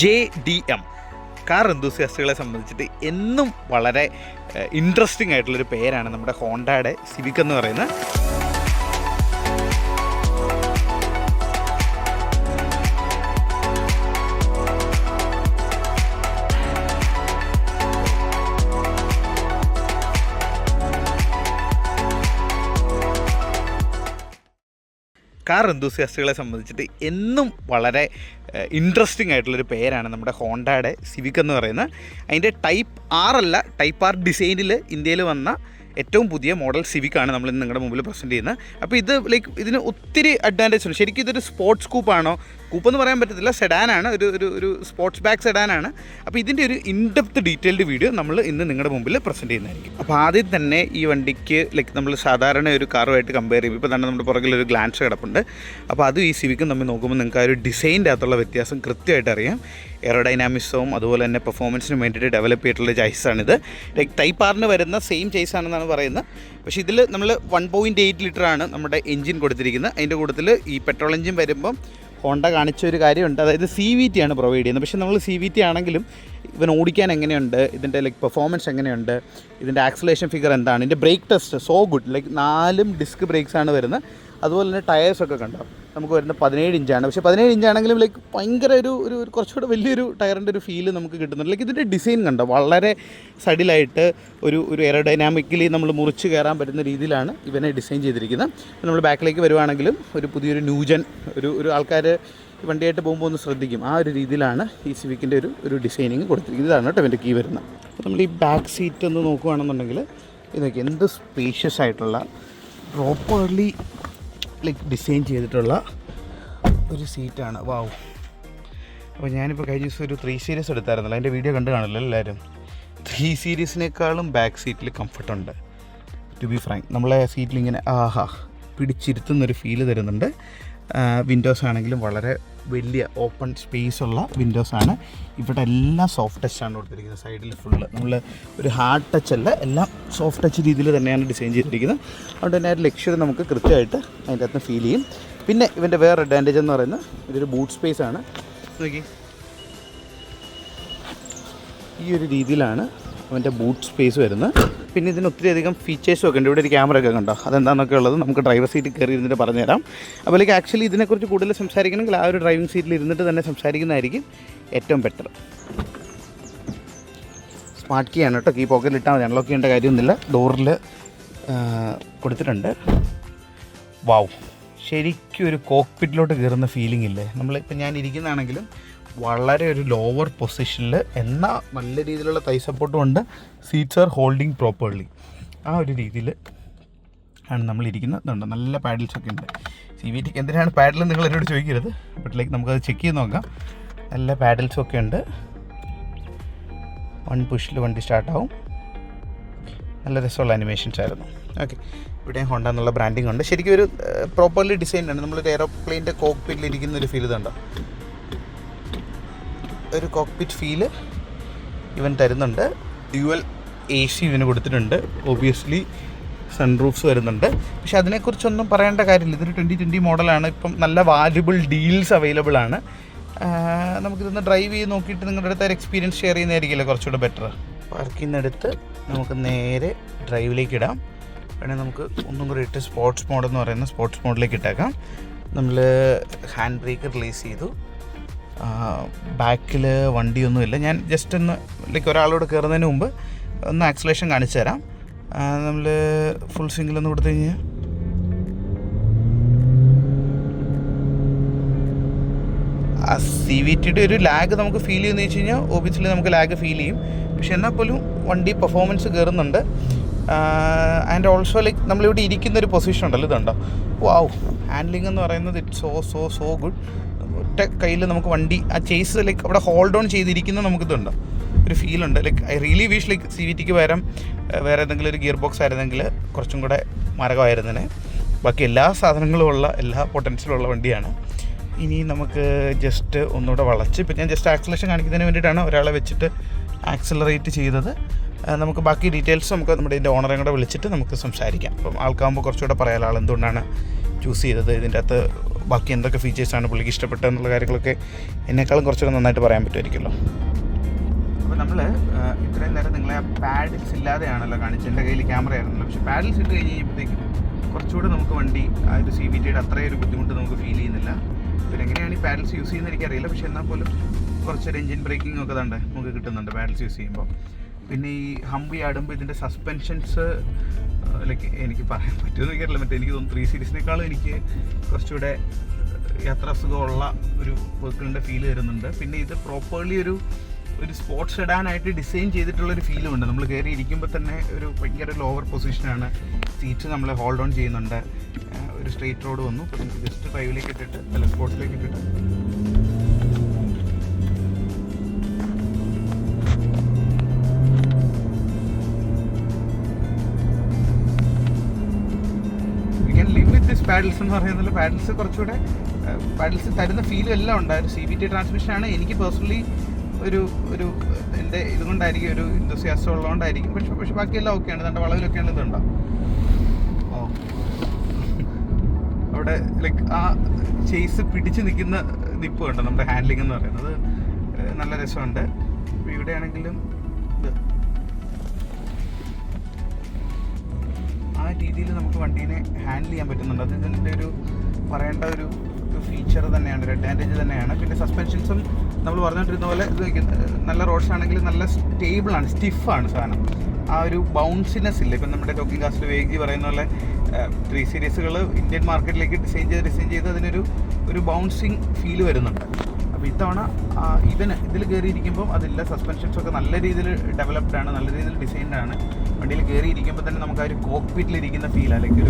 JDM. Car എന്തൂസിയാസ്റ്റുകളെ സംബന്ധിച്ചിട്ട് എന്നും വളരെ ഇൻട്രസ്റ്റിംഗ് ആയിട്ടുള്ളൊരു പേരാണ് നമ്മുടെ ഹോണ്ടയുടെ സിവിക് എന്ന് പറയുന്നത്. കാർ എന്തൂസിയാസ്റ്റുകളെ സംബന്ധിച്ചിട്ട് എന്നും വളരെ ഇൻട്രസ്റ്റിംഗ് ആയിട്ടുള്ളൊരു പേരാണ് നമ്മുടെ ഹോണ്ടയുടെ സിവിക് എന്ന് പറയുന്നത്. അതിൻ്റെ ടൈപ്പ് R അല്ല, ടൈപ്പ് R ഡിസൈനിൽ ഇന്ത്യയിൽ വന്ന ഏറ്റവും പുതിയ മോഡൽ സിവിക്കാണ് നമ്മൾ ഇന്ന് നിങ്ങളുടെ മുമ്പിൽ പ്രസൻറ്റ് ചെയ്യുന്നത്. അപ്പോൾ ഇത് ഇതിന് ഒത്തിരി അഡ്വാൻറ്റേജ് ഉണ്ട്. ശരിക്കും ഇതൊരു സ്പോർട്സ് കൂപ്പാണോ, കൂപ്പെന്ന് പറയാൻ പറ്റത്തില്ല, സെഡാനാണ്, ഒരു സ്പോർട്സ് ബാക്ക് സെഡാനാണ്. അപ്പോൾ ഇതിൻ്റെ ഒരു ഇൻഡെപ്ത് ഡീറ്റെയിൽഡ് വീഡിയോ നമ്മൾ ഇന്ന് നിങ്ങളുടെ മുമ്പിൽ പ്രസൻറ്റ് ചെയ്യുന്നതായിരിക്കും. അപ്പോൾ ആദ്യം തന്നെ ഈ വണ്ടിക്ക് നമ്മൾ സാധാരണ ഒരു കാറുമായിട്ട് കമ്പയർ ചെയ്യുമ്പോൾ ഇപ്പോൾ തന്നെ നമ്മുടെ പുറകിലൊരു ഗ്ലാൻസ് കിടപ്പുണ്ട്. അപ്പോൾ അതും ഈ സിവിക്കും തമ്മിൽ നോക്കുമ്പോൾ നിങ്ങൾക്ക് ആ ഒരു ഡിസൈൻ്റെ അകത്തുള്ള വ്യത്യാസം കൃത്യമായിട്ട് അറിയാം. എയറോഡൈനാമിക്സവും അതുപോലെ തന്നെ പെർഫോമൻസിനും വേണ്ടിയിട്ട് ഡെവലപ്പ് ചെയ്തിട്ടുള്ള ചൈസാണിത്. ടൈപ്പ് ആറിന് വരുന്ന സെയിം ചൈസാണെന്നാണ് പറയുന്നത്. പക്ഷേ ഇതിൽ നമ്മൾ 1.8 ലിറ്ററാണ് നമ്മുടെ എൻജിൻ കൊടുത്തിരിക്കുന്നത്. അതിൻ്റെ കൂട്ടത്തിൽ ഈ പെട്രോൾ എൻജിൻ വരുമ്പം ഹോണ്ട കാണിച്ച ഒരു കാര്യമുണ്ട്, അതായത് CVT ആണ് പ്രൊവൈഡ് ചെയ്യുന്നത്. പക്ഷേ നമ്മൾ CVT ആണെങ്കിലും ഇവൻ ഓടിക്കാൻ എങ്ങനെയുണ്ട്, ഇതിൻ്റെ പെർഫോമൻസ് എങ്ങനെയുണ്ട്, ഇതിൻ്റെ ആക്സലേഷൻ ഫിഗർ എന്താണ്, ഇതിൻ്റെ brake test so good. 4 disc ബ്രേക്സാണ് വരുന്നത്. അതുപോലെ തന്നെ ടയേഴ്സൊക്കെ കണ്ടോ, നമുക്ക് വരുന്നത് 17 ഇഞ്ചാണ്. പക്ഷേ 17 ഇഞ്ചാണെങ്കിലും ഭയങ്കര ഒരു കുറച്ചുകൂടെ വലിയൊരു ടയറിൻ്റെ ഒരു ഫീല് നമുക്ക് കിട്ടുന്നുണ്ട്. ഇതിൻ്റെ ഡിസൈൻ കണ്ടോ, വളരെ സഡിലായിട്ട് ഒരു എയറോഡൈനാമിക്കലി നമ്മൾ മുറിച്ച് കയറാൻ പറ്റുന്ന രീതിയിലാണ് ഇവനെ ഡിസൈൻ ചെയ്തിരിക്കുന്നത്. നമ്മൾ ബാക്കിലേക്ക് വരുവാണെങ്കിലും ഒരു പുതിയൊരു ന്യൂജൻ ഒരു ആൾക്കാർ വണ്ടിയായിട്ട് പോകുമ്പോൾ ഒന്ന് ശ്രദ്ധിക്കും. ആ ഒരു രീതിയിലാണ് ഈ സിവിക്കിൻ്റെ ഒരു ഡിസൈനിങ് കൊടുത്തിരിക്കുന്നത്. ഇതാണ് കേട്ടോ ഇവൻ്റെ കീ വരുന്നത്. അപ്പോൾ നമ്മൾ ഈ ബാക്ക് സീറ്റ് ഒന്ന് നോക്കുകയാണെന്നുണ്ടെങ്കിൽ ഇതൊക്കെ എന്ത് സ്പേഷ്യസ് ആയിട്ടുള്ള പ്രോപ്പർലി ഡിസൈൻ ചെയ്തിട്ടുള്ള ഒരു സീറ്റാണ്. വാവ്. അപ്പോൾ ഞാനിപ്പോൾ കഴിഞ്ഞ ദിവസം ഒരു 3 സീരീസ് എടുത്തായിരുന്നല്ലോ, അതിൻ്റെ വീഡിയോ കണ്ടു കാണില്ല എല്ലാവരും. 3 സീരീസിനേക്കാളും ബാക്ക് സീറ്റിൽ കംഫർട്ടുണ്ട്. ടു ബി ഫ്രാങ്ക്, നമ്മളെ സീറ്റിലിങ്ങനെ പിടിച്ചിരുത്തുന്നൊരു ഫീല് തരുന്നുണ്ട്. വിൻഡോസ് ആണെങ്കിലും വളരെ വലിയ ഓപ്പൺ സ്പേസ് ഉള്ള വിൻഡോസാണ്. ഇവിടെ എല്ലാം സോഫ്റ്റ് ടച്ചാണ് കൊടുത്തിരിക്കുന്നത്. സൈഡിൽ ഫുള്ള് നമ്മൾ ഒരു ഹാർഡ് ടച്ച് അല്ല, എല്ലാം സോഫ്റ്റ് ടച്ച് രീതിയിൽ തന്നെയാണ് ഡിസൈൻ ചെയ്തിരിക്കുന്നത്. അതുകൊണ്ട് തന്നെ ആ ഒരു ലക്ഷറി നമുക്ക് കൃത്യമായിട്ട് അതിൻ്റെ അകത്ത് ഫീൽ ചെയ്യും. പിന്നെ ഇവൻ്റെ വേറെ അഡ്വാൻറ്റേജ് എന്ന് പറയുന്നത് ഇതൊരു ബൂട്ട് സ്പേസ് ആണ്. നോക്കി, ഈ ഒരു രീതിയിലാണ് അവൻ്റെ ബൂട്ട് സ്പേസ് വരുന്നത്. പിന്നെ ഇതിന് ഒത്തിരി അധികം ഫീച്ചേഴ്സും ഒക്കെ ഉണ്ട്. ഇവിടെ ഒരു ക്യാമറ ഒക്കെ കണ്ടോ, അതെന്താണെന്നൊക്കെ ഉള്ളത് നമുക്ക് ഡ്രൈവർ സീറ്റിൽ കയറി ഇരുന്നിട്ട് പറഞ്ഞുതരാം. അപ്പോൾ ആക്ച്വലി ഇതിനെക്കുറിച്ച് കൂടുതൽ സംസാരിക്കണമെങ്കിൽ ആ ഒരു ഡ്രൈവിംഗ് സീറ്റിൽ ഇരുന്നിട്ട് തന്നെ സംസാരിക്കുന്നതായിരിക്കും ഏറ്റവും ബെറ്റർ. സ്മാർട്ട് കീ ആണ് കേട്ടോ, കീ പോക്കറ്റിൽ ഇട്ടാൽ മതി, അൺലോക്ക് ചെയ്യേണ്ട കാര്യമൊന്നുമില്ല. ഡോറിൽ കൊടുത്തിട്ടുണ്ട്. വാവ്, ശരിക്കും ഒരു കോക്പിറ്റിലോട്ട് കയറുന്ന ഫീലിംഗ് ഇല്ലേ. നമ്മളിപ്പോൾ ഞാൻ ഇരിക്കുന്നതാണെങ്കിലും വളരെ ഒരു ലോവർ പൊസിഷനിൽ എന്നാൽ നല്ല രീതിയിലുള്ള തൈ സപ്പോർട്ടും ഉണ്ട്. Seats are holding properly. ആ ഒരു രീതിയിൽ ആണ് നമ്മളിരിക്കുന്നത്. ഇതുണ്ട്, നല്ല പാഡിൽസൊക്കെ ഉണ്ട്. CVTക്ക് എന്തിനാണ് പാഡിൽ നിങ്ങൾ എന്നോട് ചോദിക്കരുത്, ബട്ട് നമുക്കത് ചെക്ക് ചെയ്ത് നോക്കാം. നല്ല പാഡിൽസൊക്കെ ഉണ്ട്. 1 പുഷിൽ വണ്ടി സ്റ്റാർട്ടാവും. നല്ല രസമുള്ള അനിമേഷൻസ് ആയിരുന്നു. ഓക്കെ, ഇവിടെ ഹോണ്ട എന്നുള്ള ബ്രാൻഡിങ് ഉണ്ട്. ശരിക്കും ഒരു പ്രോപ്പർലി ഡിസൈൻഡ് ആണ്. നമ്മളൊരു എയറോപ്ലെയിൻ്റെ കോക്പിറ്റിൽ ഇരിക്കുന്ന ഒരു ഫീൽ ഇതുണ്ടോ, ഒരു കോക്പിറ്റ് ഫീല് ഇവൻ തരുന്നുണ്ട്. ഡ്യുവൽ AC ഇവന് കൊടുത്തിട്ടുണ്ട്. ഒബിയസ്ലി സൺറൂഫ്സ് വരുന്നുണ്ട്. പക്ഷേ അതിനെക്കുറിച്ചൊന്നും പറയേണ്ട കാര്യമില്ല. ഇതൊരു 2020 മോഡലാണ്. ഇപ്പം നല്ല വാല്യുബിൾ ഡീൽസ് അവൈലബിൾ ആണ്. നമുക്കിതൊന്ന് ഡ്രൈവ് ചെയ്ത് നോക്കിയിട്ട് നിങ്ങളുടെ അടുത്ത് ഒരു എക്സ്പീരിയൻസ് ഷെയർ ചെയ്യുന്നതായിരിക്കില്ലേ കുറച്ചുകൂടെ ബെറ്റർ. പാർക്ക് ചെയ്യുന്നിടത്ത് നമുക്ക് നേരെ ഡ്രൈവിലേക്ക് ഇടാം. വേണമെങ്കിൽ നമുക്ക് ഒന്നും കൂടി ഇട്ട് സ്പോർട്സ് മോഡെന്ന് പറയുന്ന സ്പോർട്സ് മോഡിലേക്ക് ഇട്ടേക്കാം. നമ്മൾ ഹാൻഡ് ബ്രേക്ക് റിലീസ് ചെയ്തു. ബാക്കിൽ വണ്ടിയൊന്നുമില്ല. ഞാൻ ജസ്റ്റ് ഒന്ന് ഒരാളോട് കയറുന്നതിന് മുമ്പ് ഒന്ന് ആക്സലേഷൻ കാണിച്ചു തരാം. നമ്മൾ ഫുൾ സിംഗിളൊന്ന് കൊടുത്തു കഴിഞ്ഞാൽ ആ CVTയുടെ ഒരു ലാഗ് നമുക്ക് ഫീൽ ചെയ്യുമെന്ന് വെച്ച് കഴിഞ്ഞാൽ ഒബിയസ്ലി നമുക്ക് ലാഗ് ഫീൽ ചെയ്യും. പക്ഷെ എന്നാൽ പോലും വണ്ടി പെർഫോമൻസ് കയറുന്നുണ്ട്. ആൻഡ് ഓൾസോ നമ്മളിവിടെ ഇരിക്കുന്നൊരു പൊസിഷൻ ഉണ്ടല്ലോ, ഇതുണ്ടോ, വാവ്. ഹാൻഡ്ലിംഗ് എന്ന് പറയുന്നത് ഇറ്റ്സ് സോ ഗുഡ്. ഒറ്റ കയ്യിൽ നമുക്ക് വണ്ടി ആ ചേസ് അവിടെ ഹോൾഡ് ഓൺ ചെയ്തിരിക്കുന്നത് നമുക്കിതുണ്ടോ ഒരു ഫീലുണ്ട്. ഐ റിയലി വിഷ് CVTക്ക് പകരം വേറെ ഏതെങ്കിലും ഒരു ഗിയർ ബോക്സ് ആയിരുന്നെങ്കിൽ കുറച്ചും കൂടെ മാരകമായിരുന്നതിന്. ബാക്കി എല്ലാ സാധനങ്ങളും ഉള്ള, എല്ലാ പൊട്ടൻഷ്യലും ഉള്ള വണ്ടിയാണ്. ഇനി നമുക്ക് ജസ്റ്റ് ഒന്നുകൂടെ വളച്ച്, ഇപ്പം ഞാൻ ജസ്റ്റ് ആക്സലേഷൻ കാണിക്കുന്നതിന് വേണ്ടിയിട്ടാണ് ഒരാളെ വെച്ചിട്ട് ആക്സലറേറ്റ് ചെയ്തത്. നമുക്ക് ബാക്കി ഡീറ്റെയിൽസ് നമുക്ക് നമ്മുടെ ഇതിൻ്റെ ഓണറെ കൂടെ വിളിച്ചിട്ട് നമുക്ക് സംസാരിക്കാം. അപ്പം ആൾക്കാകുമ്പോൾ കുറച്ചുകൂടെ പറയാം ആൾ എന്തുകൊണ്ടാണ് ചൂസ് ചെയ്തത്, ഇതിൻ്റെ അകത്ത് ബാക്കി എന്തൊക്കെ ഫീച്ചേഴ്സാണ് പുള്ളിക്ക് ഇഷ്ടപ്പെട്ടതെന്നുള്ള കാര്യങ്ങളൊക്കെ എന്നെക്കാളും കുറച്ചുകൂടെ നന്നായിട്ട് പറയാൻ പറ്റുമായിരിക്കുമല്ലോ. അപ്പോൾ നമ്മൾ ഇത്രയും നേരം നിങ്ങളെ പാഡിൽസ് ഇല്ലാതെയാണല്ലോ കാണിച്ചത്, എൻ്റെ കയ്യിൽ ക്യാമറ ആയിരുന്നല്ലോ. പക്ഷേ പാഡിൽസ് ഇട്ട് കഴിഞ്ഞ് കഴിയുമ്പോഴത്തേക്കും കുറച്ചുകൂടെ നമുക്ക് വണ്ടി ആ ഒരു CVTയുടെ അത്രയും ഒരു ബുദ്ധിമുട്ട് നമുക്ക് ഫീൽ ചെയ്യുന്നില്ല. പിന്നെ എങ്ങനെയാണ് ഈ പാഡിൽസ് യൂസ് ചെയ്യുന്നത് എനിക്കറിയില്ല, പക്ഷേ എന്നാൽ പോലും കുറച്ചൊരു എൻജിൻ ബ്രേക്കിംഗ് ഒക്കെ തന്നെ നമുക്ക് കിട്ടുന്നുണ്ട് പാഡിൽസ് യൂസ് ചെയ്യുമ്പോൾ. പിന്നെ ഈ ഹമ്പ് ആടുമ്പോൾ ഇതിൻ്റെ സസ്പെൻഷൻസ് ലൈക്ക് എനിക്ക് പറയാൻ പറ്റുമെന്ന് എനിക്കറിയില്ല. മറ്റേ എനിക്ക് തോന്നുന്നു 3 സീരീസിനേക്കാളും എനിക്ക് കുറച്ചുകൂടെ യാത്രാസുഖമുള്ള ഒരു വെഹിക്കിളിൻ്റെ ഫീല് വരുന്നുണ്ട്. പിന്നെ ഇത് പ്രോപ്പർലി ഒരു സ്പോർട്സ് സെഡാനായിട്ട് ഡിസൈൻ ചെയ്തിട്ടുള്ളൊരു ഫീലും ഉണ്ട്. നമ്മൾ കയറി ഇരിക്കുമ്പോൾ തന്നെ ഒരു ഭയങ്കര ലോവർ പൊസിഷനാണ്, സീറ്റ് നമ്മളെ ഹോൾഡ് ഓൺ ചെയ്യുന്നുണ്ട്. ഒരു സ്ട്രെയിറ്റ് റോഡ് വന്നു, അപ്പോൾ നമുക്ക് ജസ്റ്റ് ഡ്രൈവിലേക്ക് ഇട്ടിട്ട് അല്ല സ്പോർട്സിലേക്ക് ഇട്ടിട്ട് പാഡിൽസ് എന്ന് പറയുന്നത് പാഡിൽസ് കുറച്ചുകൂടെ പാഡിൽസ് തരുന്ന ഫീലും എല്ലാം ഉണ്ട്. ഒരു CVT ട്രാൻസ്മിഷനാണ് എനിക്ക് പേഴ്സണലി ഒരു എൻ്റെ ഇതുകൊണ്ടായിരിക്കും, ഒരു ഇൻഡസ്ട്രിയാസം ഉള്ളതുകൊണ്ടായിരിക്കും. പക്ഷെ ബാക്കിയെല്ലാം ഓക്കെയാണ്. തൻ്റെ വളവിലൊക്കെയാണ് ഇതുണ്ടോ അവിടെ ലൈക്ക് ആ ചേസ് പിടിച്ച് നിൽക്കുന്ന നിപ്പ് കണ്ടോ നമ്മുടെ ഹാൻഡ്ലിംഗ് എന്ന് പറയുന്നത് നല്ല രസമുണ്ട്. ഇവിടെയാണെങ്കിലും ആ രീതിയിൽ നമുക്ക് വണ്ടീനെ ഹാൻഡിൽ ചെയ്യാൻ പറ്റുന്നുണ്ട്. അത് ഇതിൻ്റെ ഒരു പറയേണ്ട ഒരു ഫീച്ചർ തന്നെയാണ്, ഒരു അഡ്വാൻറ്റേജ് തന്നെയാണ്. പിന്നെ സസ്പെൻഷൻസും നമ്മൾ പറഞ്ഞുകൊണ്ടിരുന്ന പോലെ ഇത് നല്ല റോഡ്സ് ആണെങ്കിൽ നല്ല സ്റ്റേബിളാണ്, സ്റ്റിഫാണ് സാധനം. ആ ഒരു ബൗൺസിനെസ് ഇല്ല. ഇപ്പം നമ്മുടെ ടോക്കിംഗ് കാസ്റ്റിൽ വേഗി പറയുന്ന പോലെ 3 സീരീസുകൾ ഇന്ത്യൻ മാർക്കറ്റിലേക്ക് ഡിസൈൻ ചെയ്ത് അതിനൊരു ബൗൺസിങ് ഫീൽ വരുന്നുണ്ട്. അപ്പോൾ ഇത്തവണ ഇതിൽ കയറിയിരിക്കുമ്പം അതില്ല. സസ്പെൻഷൻസൊക്കെ നല്ല രീതിയിൽ ഡെവലപ്ഡ് ആണ്, നല്ല രീതിയിൽ ഡിസൈൻഡ് ആണ്. വണ്ടിയിൽ കയറിയിരിക്കുമ്പോൾ തന്നെ നമുക്ക് ആ ഒരു കോക്ക്പിറ്റിലിരിക്കുന്ന ഫീൽ, അല്ലെങ്കിൽ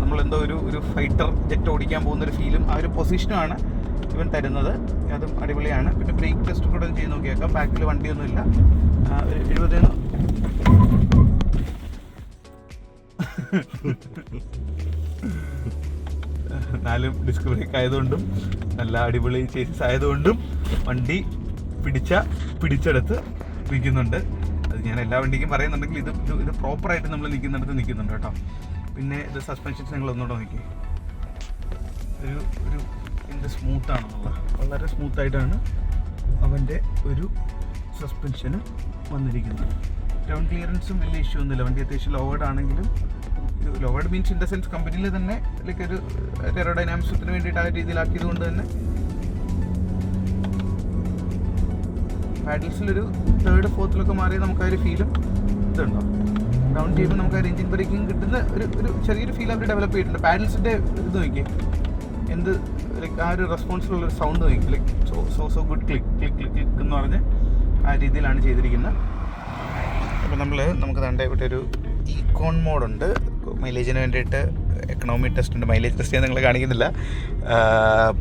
നമ്മളെന്തോ ഒരു ഫൈറ്റർ ജെറ്റ് ഓടിക്കാൻ പോകുന്നൊരു ഫീലും ആ ഒരു പൊസിഷനുമാണ് ഇവൻ തരുന്നത്. അതും അടിപൊളിയാണ്. പിന്നെ ബ്രേക്ക് ടെസ്റ്റ് കൂടെ ചെയ്ത് നോക്കിയേക്കാം. ബാക്കിൽ വണ്ടിയൊന്നുമില്ല. ഒരു 70 4 ഡിസ്ക് ബ്രേക്ക് ആയതുകൊണ്ടും നല്ല അടിപൊളി ചേസസ് ആയതുകൊണ്ടും വണ്ടി പിടിച്ചെടുത്ത് നിൽക്കുന്നുണ്ട്. അത് ഞാൻ എല്ലാ വണ്ടിക്കും പറയുന്നുണ്ടെങ്കിൽ ഇത് പ്രോപ്പറായിട്ട് നമ്മൾ നിൽക്കുന്നുണ്ട് കേട്ടോ. പിന്നെ ഇത് സസ്പെൻഷൻസ് നിങ്ങൾ ഒന്നുകൂടെ നോക്കി, ഒരു എന്ത് സ്മൂത്താണെന്നുള്ള, വളരെ സ്മൂത്തായിട്ടാണ് അവൻ്റെ ഒരു സസ്പെൻഷന് വന്നിരിക്കുന്നത്. ഗ്രൗണ്ട് ക്ലിയറൻസും വലിയ ഇഷ്യൂ ഒന്നുമില്ല. വണ്ടി അത്യാവശ്യം ലോവേഡ് ആണെങ്കിലും, louvred means in the sense കമ്പനിയിൽ തന്നെ ലൈക്ക് ഒരു എയറോഡൈനാമിക്സത്തിന് വേണ്ടിയിട്ട് ആ രീതിയിലാക്കിയത് കൊണ്ട് തന്നെ പാഡിൽസിലൊരു 3rd 4th മാറി നമുക്ക് ആ ഒരു ഫീലും ഇതുണ്ടോ. ഡൗൺ ചെയ്യുമ്പോൾ നമുക്ക് ആ എഞ്ചിൻ ബ്രേക്കിംഗ് കിട്ടുന്ന ഒരു ചെറിയൊരു ഫീൽ അവർ ഡെവലപ്പ് ചെയ്തിട്ടുണ്ട്. പാഡിൽസിൻ്റെ ഇത് നോക്കിയേ, എന്ത് ലൈക്ക് ആ ഒരു റെസ്പോൺസിലുള്ളൊരു സൗണ്ട് നോക്കി, ലൈക്ക് സോ ഗുഡ് ക്ലിക്ക് എന്ന് പറഞ്ഞ് ആ രീതിയിലാണ് ചെയ്തിരിക്കുന്നത്. അപ്പോൾ നമുക്ക് വേണ്ട ഇവിടെ ഒരു ഈക്കോൺ മോഡുണ്ട്. മൈലേജിന് വേണ്ടിയിട്ട് എക്കണോമി ടെസ്റ്റ് ഉണ്ട്. മൈലേജ് ടെസ്റ്റ് ചെയ്യാൻ നിങ്ങൾ കാണിക്കുന്നില്ല.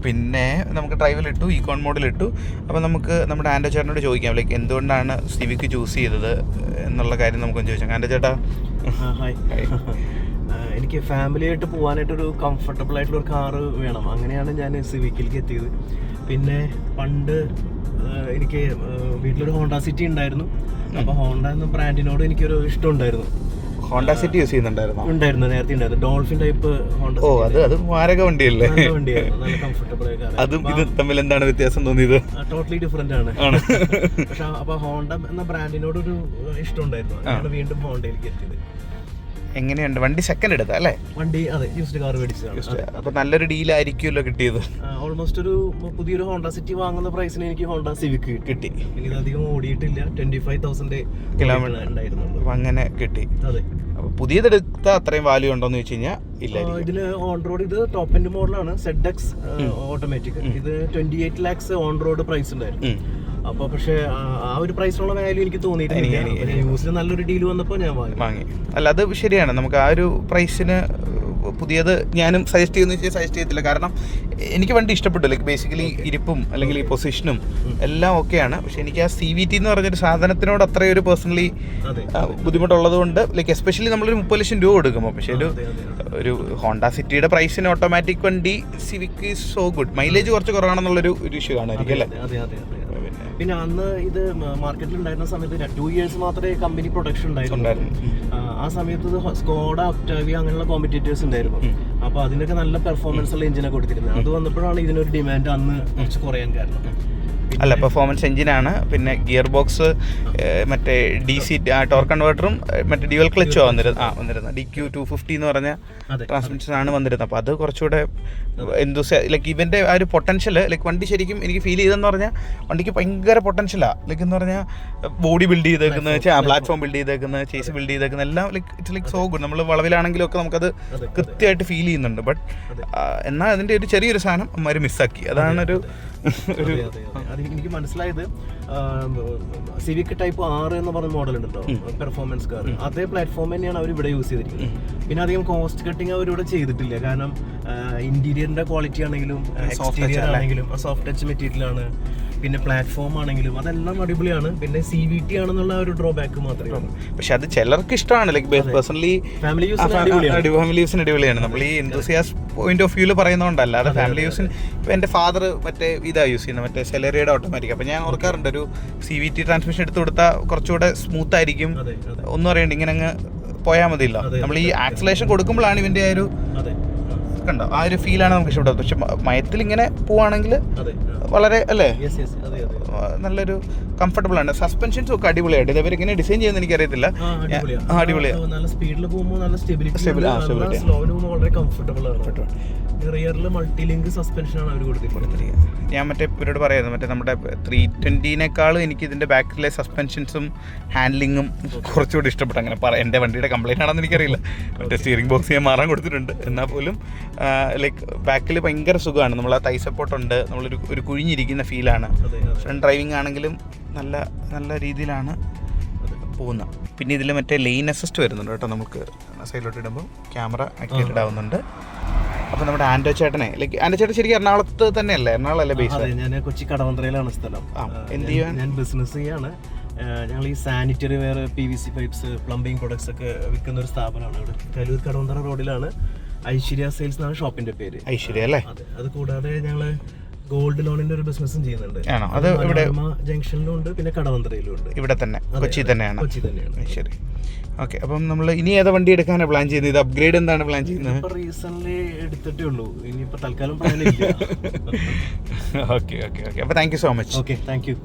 പിന്നെ നമുക്ക് ഡ്രൈവിലിട്ടു, ഈക്കോൺ മോഡിലിട്ടു. അപ്പോൾ നമുക്ക് നമ്മുടെ ആൻഡോ ചേട്ടനോട് ചോദിക്കാം ലൈക്ക് എന്തുകൊണ്ടാണ് സിവിക്ക് ചൂസ് ചെയ്തത് എന്നുള്ള കാര്യം നമുക്കൊന്ന് ചോദിച്ചാൽ. ആൻഡോ ചേട്ടാ ഹായ്. എനിക്ക് ഫാമിലിയായിട്ട് പോകാനായിട്ടൊരു കംഫർട്ടബിൾ ആയിട്ടുള്ളൊരു കാറ് വേണം. അങ്ങനെയാണ് ഞാൻ സിവിക്കിലേക്ക് എത്തിയത്. പിന്നെ പണ്ട് എനിക്ക് വീട്ടിലൊരു ഹോണ്ട സിറ്റി ഉണ്ടായിരുന്നു. അപ്പോൾ ഹോണ്ട എന്ന ബ്രാൻഡിനോട് എനിക്കൊരു ഇഷ്ടം ഉണ്ടായിരുന്നു. ഹോണ്ട സിറ്റി യൂസ് ചെയ്യുന്നുണ്ടായിരുന്നു? നേരത്തെ ഉണ്ടായിരുന്നു. Dolphin type Honda. ഓ, അത് മാരക വണ്ടിയല്ലേ? വണ്ടിയായിരുന്നു, നല്ല കംഫർട്ടബിൾ ആയി. അതും ഇതും തമ്മിൽ എന്താണ് വ്യത്യാസം തോന്നിയത്? ടോട്ടലി ഡിഫറെന്റ് ആണ്. പക്ഷെ അപ്പൊ ഹോണ്ട എന്ന ബ്രാൻഡിനോട് ഒരു ഇഷ്ടം ഉണ്ടായിരുന്നു. അതാണ് വീണ്ടും ഹോണ്ടയിലേക്ക് എത്തിയത്. എങ്ങനെയുണ്ട് വണ്ടി? സെക്കൻഡ് എടുത്താ അല്ലേ? വണ്ടി അതെ, യൂസ്ഡ് കാർ മേടിച്ചതാണ്. അപ്പൊ നല്ലൊരു ഡീലായിരിക്കുമല്ലോ കിട്ടിയത്. ഓൾമോസ്റ്റ് ഒരു പുതിയൊരു ഹോണ്ട സിറ്റി വാങ്ങുന്ന പ്രൈസിന് എനിക്ക് ഹോണ്ട സിവിക് കിട്ടി. ഇത് അധികം ഓടിയിട്ടില്ല, 25,000 കിലോമീറ്റർ ഉണ്ടായിരുന്നുള്ളൂ. അപ്പൊ അങ്ങനെ കിട്ടി. അതെ. അപ്പൊ പുതിയതെടുത്ത അത്രയും വാല്യൂ ഉണ്ടോന്ന് ചോദിച്ചു കഴിഞ്ഞാൽ ഇല്ല. ഇതില് ഓൺ റോഡ് ഇത് ടോപ്പ് എൻഡ് മോഡലാണ്, ZX ഓട്ടോമാറ്റിക്. ഇത് 28 lakhs ഓൺ റോഡ് പ്രൈസ് ഉണ്ടായിരുന്നു. അപ്പൊ പക്ഷെ ആ ഒരു പ്രൈസിനുള്ള വാല്യൂ എനിക്ക് തോന്നിയിട്ടില്ല. യൂസിന് നല്ലൊരു ഡീൽ വന്നപ്പോൾ ഞാൻ വാങ്ങി. അല്ല, അത് ശരിയാണ്. നമുക്ക് ആ ഒരു പ്രൈസിന് പുതിയത് ഞാനും സജസ്റ്റ് ചെയ്യത്തില്ല. കാരണം എനിക്ക് വണ്ടി ഇഷ്ടപ്പെട്ടു. ലൈക്ക് ബേസിക്കലി ഇരിപ്പും അല്ലെങ്കിൽ ഈ പൊസിഷനും എല്ലാം ഓക്കെയാണ്. പക്ഷെ എനിക്ക് ആ CVT എന്ന് പറഞ്ഞൊരു സാധനത്തിനോട് അത്രയൊരു പേഴ്സണലി ബുദ്ധിമുട്ടുള്ളത് കൊണ്ട് ലൈക്ക് എസ്പെഷ്യലി നമ്മളൊരു 30 ലക്ഷം രൂപ കൊടുക്കുമ്പോൾ, പക്ഷേ ഒരു ഹോണ്ട സിറ്റിയുടെ പ്രൈസിന് ഓട്ടോമാറ്റിക് വണ്ടി civic is so good. Mileage കുറച്ച് കുറവാണെന്നുള്ളൊരു ഇഷ്യൂ കാണുമായിരിക്കും അല്ലേ? പിന്നെ അന്ന് ഇത് മാർക്കറ്റിൽ ഉണ്ടായിരുന്ന സമയത്ത് 2 years മാത്രമേ കമ്പനി പ്രൊഡക്ഷൻ ഉണ്ടായിരുന്നു. ആ സമയത്ത് സ്കോഡ, ഒക്ടാവിയ അങ്ങനെയുള്ള കോമ്പറ്റീറ്റേഴ്സ് ഉണ്ടായിരുന്നു. അപ്പോൾ അതിനൊക്കെ നല്ല പെർഫോമൻസ് ഉള്ള എഞ്ചിനൊക്കെ കൊടുത്തിരുന്നത്. അത് വന്നപ്പോഴാണ് ഇതിനൊരു ഡിമാൻഡ് അന്ന് കുറച്ച് കുറയാൻ കാരണം. അല്ല, പെർഫോമൻസ് എഞ്ചിനാണ്, പിന്നെ ഗിയർ ബോക്സ്, മറ്റേ DC ടോർക്ക് കൺവേർട്ടറും മറ്റേ ഡ്യുവൽ ക്ലച്ചോ വന്നിരുന്നത് DQ250 എന്ന് പറഞ്ഞ ട്രാൻസ്മിഷൻ ആണ് വന്നിരുന്നത്. അപ്പോൾ അത് കുറച്ചുകൂടെ ലൈക്ക് ഇവൻ്റെ ആ ഒരു പൊട്ടൻഷ്യൽ, ലൈക്ക് വണ്ടി ശരിക്കും എനിക്ക് ഫീൽ ചെയ്തെന്ന് പറഞ്ഞാൽ വണ്ടിക്ക് ഭയങ്കര പൊട്ടൻഷ്യലാണ്. ലൈക്ക് എന്ന് പറഞ്ഞാൽ ബോഡി ബിൽഡ് ചെയ്തേക്കുന്നത്, പ്ലാറ്റ്ഫോം ബിൽഡ് ചെയ്തേക്കുന്നത്, ചേസ് ബിൽഡ് ചെയ്തേക്കുന്നത് എല്ലാം ഇറ്റ്സ് ലൈക്ക് സോ ഗുഡ്. നമ്മൾ വളവിലാണെങ്കിലും ഒക്കെ നമുക്കത് കൃത്യമായിട്ട് ഫീൽ ചെയ്യുന്നുണ്ട്. ബട്ട് എന്നാൽ അതിൻ്റെ ഒരു ചെറിയൊരു സാധനം അമ്മമാർ മിസ്സാക്കി. അതാണൊരു എനിക്ക് മനസ്സിലായത്. സിവിക് ടൈപ്പ് 6 എന്ന് പറഞ്ഞ മോഡൽ ഉണ്ടല്ലോ, പെർഫോമൻസ് കാർ, അതേ പ്ലാറ്റ്ഫോം തന്നെയാണ് അവർ ഇവിടെ യൂസ് ചെയ്തിരിക്കുന്നത്. പിന്നെ അധികം കോസ്റ്റ് കട്ടിങ് അവരിവിടെ ചെയ്തിട്ടില്ല. കാരണം ഇന്റീരിയറിന്റെ ക്വാളിറ്റി ആണെങ്കിലും എക്സ്റ്റീരിയർ ആണെങ്കിലും സോഫ്റ്റ് ടച്ച് മെറ്റീരിയൽ ആണ്. പിന്നെ പ്ലാറ്റ്ഫോം ആണെങ്കിലും അതെല്ലാം അടിപൊളിയാണ്. പിന്നെ CVT ആണെന്നുള്ള ഒരു ഡ്രോബാക്ക് മാത്രമേ ഉള്ളൂ. പക്ഷെ അത് ചിലർക്ക് ഇഷ്ടമാണ്. ലൈക്ക് പേഴ്സണലി ഫാമിലി യൂസിന് അടിപൊളിയാണ്. നമ്മൾ ഈ എന്തൂസിയാസ് പോയിന്റ് ഓഫ് വ്യൂല് പറയുന്നതുകൊണ്ടല്ല, അത് ഫാമിലി യൂസിന്. ഇപ്പോൾ എൻ്റെ ഫാദർ മറ്റേ ഇതാ യൂസ് ചെയ്യുന്നത്, മറ്റേ സെലറിയുടെ ഓട്ടോമാറ്റിക്. അപ്പോൾ ഞാൻ ഓർക്കാറുണ്ട്, ഒരു CVT ട്രാൻസ്മിഷൻ എടുത്തു കൊടുത്താൽ കുറച്ചുകൂടെ സ്മൂത്ത് ആയിരിക്കും, ഒന്നും അറിയണ്ട, ഇങ്ങനെ അങ്ങ് പോയാൽ മതിയില്ല. നമ്മൾ ഈ ആക്സലേഷൻ കൊടുക്കുമ്പോഴാണ് ഇവൻ്റെ ആ ഒരു കണ്ടോ ആ ഒരു ഫീലാണ് നമുക്ക് ഇഷ്ടപ്പെടുന്നത്. പക്ഷെ മയത്തിൽ ഇങ്ങനെ പോവാണെങ്കിൽ വളരെ അല്ലേ നല്ലൊരു കംഫർട്ടബിൾ ആണ്. സസ്പെൻഷൻസും ഒക്കെ അടിപൊളിയായിട്ട് ഇവർ ഇങ്ങനെ ഡിസൈൻ ചെയ്യുന്നത് എനിക്കറിയത്തില്ല. അടിപൊളിയാണ്. നല്ല സ്പീഡിൽ പോകുമ്പോൾ നല്ല സ്റ്റെബിലിറ്റി, സ്ലോവിൽ പോകുമ്പോൾ വളരെ കംഫർട്ടബിൾ ആണ്. റിയറിൽ മൾട്ടി ലിങ്ക് സസ്പെൻഷൻ ആണ് അവർ കൊടുത്തിട്ടുള്ളത്. ഞാൻ മറ്റേ ഇവരോട് പറയുന്നത്, മറ്റേ നമ്മുടെ 320-നേക്കാളും എനിക്ക് ഇതിൻ്റെ ബാക്കിലെ സസ്പെൻഷൻസും ഹാൻഡ്ലിങ്ങും കുറച്ചുകൂടി ഇഷ്ടപ്പെട്ടു. അങ്ങനെ എൻ്റെ വണ്ടിയുടെ കംപ്ലൈൻറ്റ് ആണെന്ന് എനിക്കറിയില്ല. മറ്റേ സ്റ്റിയറിംഗ് ബോക്സ് ഞാൻ മാറാൻ കൊടുത്തിട്ടുണ്ട്. എന്നാൽ പോലും ലൈക്ക് ബാക്കിൽ ഭയങ്കര സുഖമാണ്. നമ്മൾ ആ തൈ സപ്പോർട്ടുണ്ട്, നമ്മളൊരു കുഴിഞ്ഞിരിക്കുന്ന ഫീലാണ്. ഫ്രണ്ട് ഡ്രൈവിംഗ് ആണെങ്കിലും നല്ല നല്ല രീതിയിലാണ് പോകുന്നത്. പിന്നെ ഇതിൽ മറ്റേ ലെയിൻ അസിസ്റ്റ് വരുന്നുണ്ട് കേട്ടോ. നമുക്ക് സൈഡിലോട്ട് ഇടുമ്പോൾ ക്യാമറ ആക്ടിവേറ്റഡ് ആവുന്നുണ്ട്. അപ്പോൾ നമ്മുടെ ആൻഡോ ചേട്ടനെ, ലൈക്ക് ആൻഡോ ചേട്ടൻ ശരിക്കും എറണാകുളത്ത് തന്നെയല്ലേ? എറണാകുളമല്ലേ ബേസ്? ഞാൻ കൊച്ചി കടവന്ത്രയിലാണ് സ്ഥലം. എന്ത് ചെയ്യാൻ? ഞാൻ ബിസിനസ് ചെയ്യാണ്. ഞങ്ങൾ ഈ sanitary ware, PVC pipes, plumbing products ഒക്കെ വിൽക്കുന്ന ഒരു സ്ഥാപനമാണ് ഇവിടെ. കലൂർ കടവന്തറ റോഡിലാണ്. ഐശ്വര്യ സെയിൽസ് എന്നാണ് ഷോപ്പിന്റെ പേര്. ഐശ്വര്യ അല്ലേ? അത് കൂടാതെ ഞങ്ങൾ ഗോൾഡ് ലോണിന്റെ ഒരു ബിസിനസ്സും ചെയ്യുന്നുണ്ട്. അത് ഇവിടെ ജംഗ്ഷനിലും ഉണ്ട്, പിന്നെ കടവന്ത്രയിലും ഉണ്ട്. ഇവിടെ തന്നെ കൊച്ചി തന്നെയാണ്. കൊച്ചി തന്നെയാണ്. ശരി, ഓക്കെ. അപ്പം നമ്മൾ ഇനി ഏതാ വണ്ടി എടുക്കാനാണ് പ്ലാൻ ചെയ്യുന്നത്? ഇത് അപ്ഗ്രേഡ് എന്താണ് പ്ലാൻ ചെയ്യുന്നത്? ഇപ്പൊ റീസെന്റ് എടുത്തിട്ടേ ഉള്ളൂ. ഇനിയിപ്പോ തൽക്കാലം പ്ലാനില്ല. Okay okay okay. അപ്പോൾ thank you so much. Okay, thank U.